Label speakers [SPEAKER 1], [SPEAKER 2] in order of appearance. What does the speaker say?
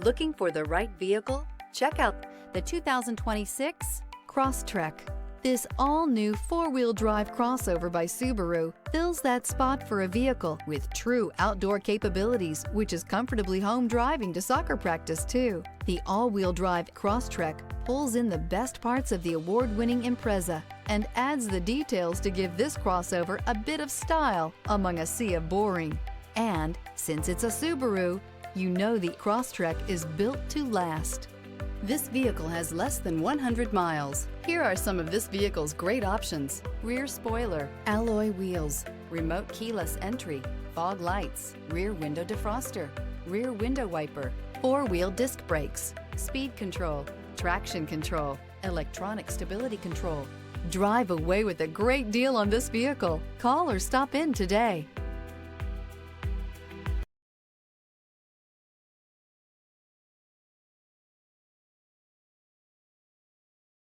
[SPEAKER 1] Looking for the right vehicle? Check out the 2026 Crosstrek. This all-new four-wheel drive crossover by Subaru fills that spot for a vehicle with true outdoor capabilities, which is comfortably home driving to soccer practice too. The all-wheel drive Crosstrek pulls in the best parts of the award-winning Impreza and adds the details to give this crossover a bit of style among a sea of boring. And since it's a Subaru, you know the Crosstrek is built to last. This vehicle has less than 100 miles. Here are some of this vehicle's great options: rear spoiler, alloy wheels, remote keyless entry, fog lights, rear window defroster, rear window wiper, four-wheel disc brakes, speed control, traction control, electronic stability control. Drive away with a great deal on this vehicle. Call or stop in today.